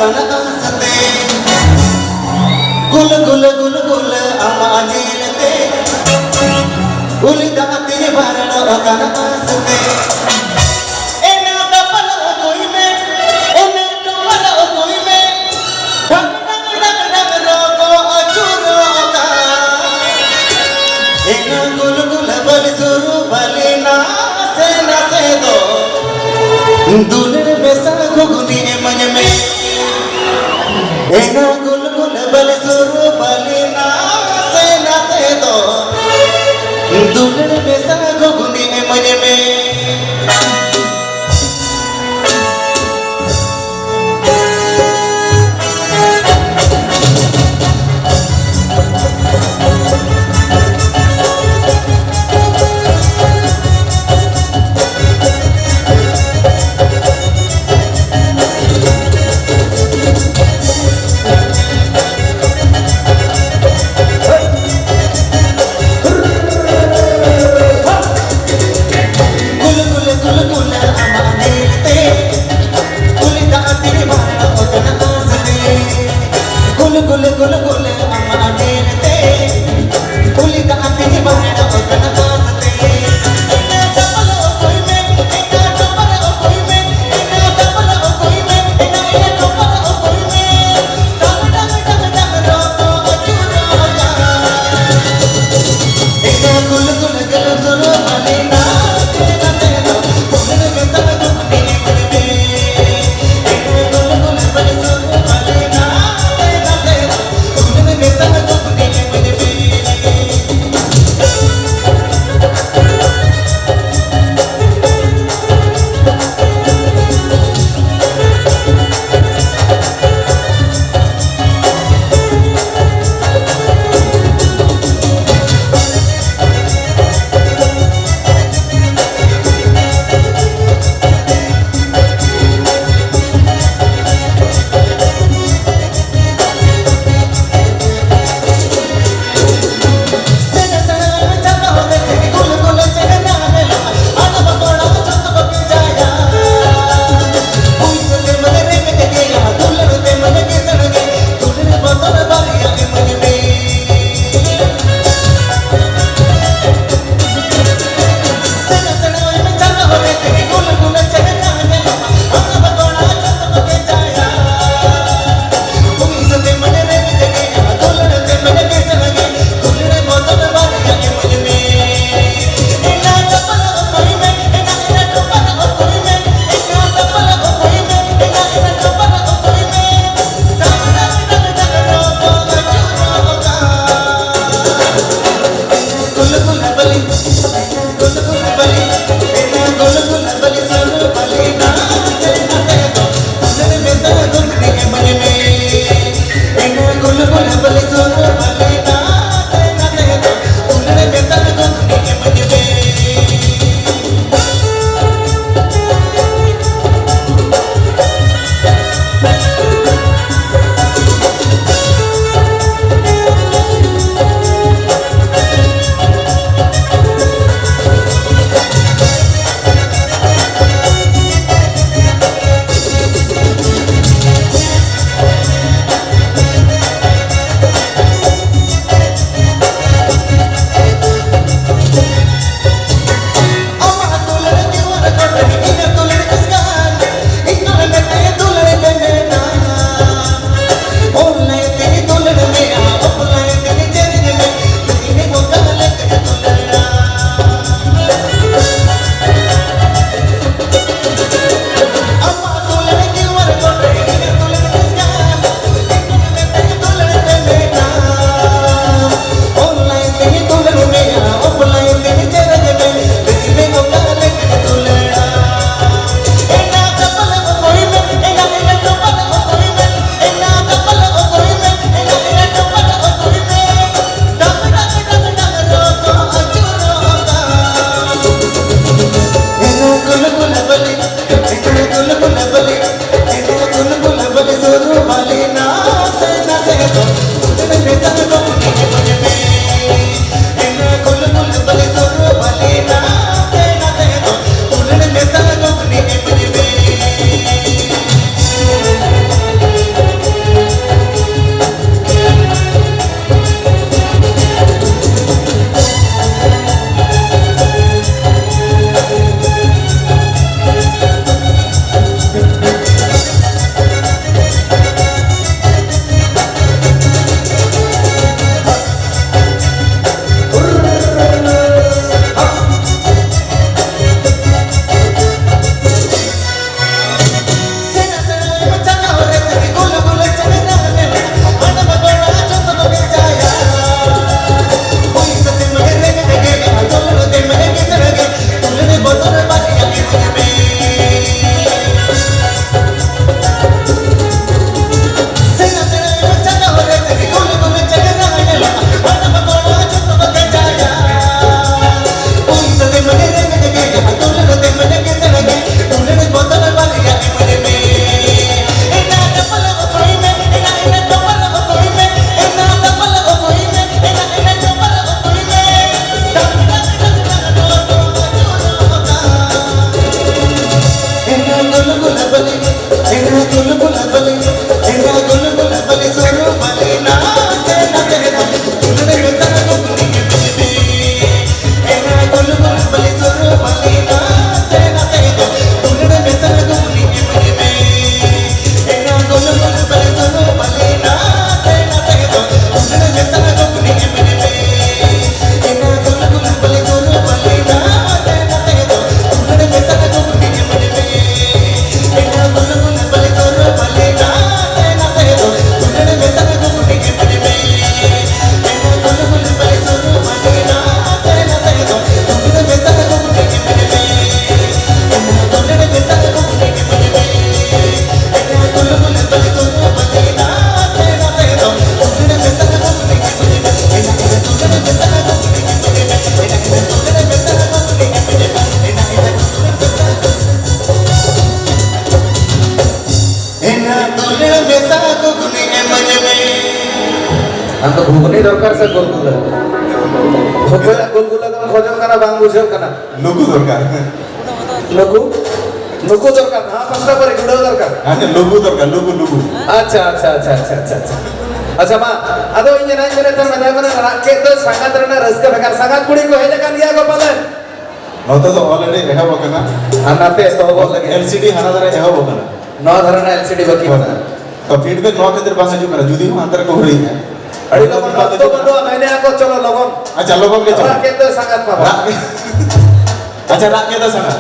kana sate gul gul gul gul amanilate ulida tiri barana kana sate ena tapala koi me ena tapala koi me dhak dhak dhak dhak roko achuro ka ena gul gul bal suru balina se do दूल्हे बेसा घुगनी मन में एना गुल गुल बल सुर बलिना से नाते दो दूल्हे बेसा घुगनी मन में gul gul gul amanilate ulida tiri barana kana sate ena tapala koi me ena tapala koi me ena tapala koi me ena tapala koi me dang dang dang dang roko achuro ka ena gul gul gul suru balina ena tero gul gul gul gul me ena gul gul bal suru balina ghugni दरकार से गुलगुला होकोया गुलगुला कम खोजो कना बांग बुझो कना लघु दरकार नुकु नुकु दरकार हां प्रश्न पर गुडो दरकार हां लघु दरकार लघु लघु अच्छा अच्छा अच्छा अच्छा अच्छा अच्छा अच्छा मा अदो इन जना जने तर मजा कना राके तो संगात रना रसका बेकार संगात कुड़ी को हेले कान दिया को पालन नोता तो ऑलरेडी एहा बकना अनाते तो बोल लगे एलसीडी हाना दरे एहा बकना नौ धरना एलसीडी बकी बना तो फीडबैक नो केंद्र बांग जो करा जुदी हम अंदर को हो रही है अड़ी लोगन तो बंदो मैंने आको चलो लोगन अच्छा लोगों के चलो राके तो संगात पा अच्छा राके तो संगा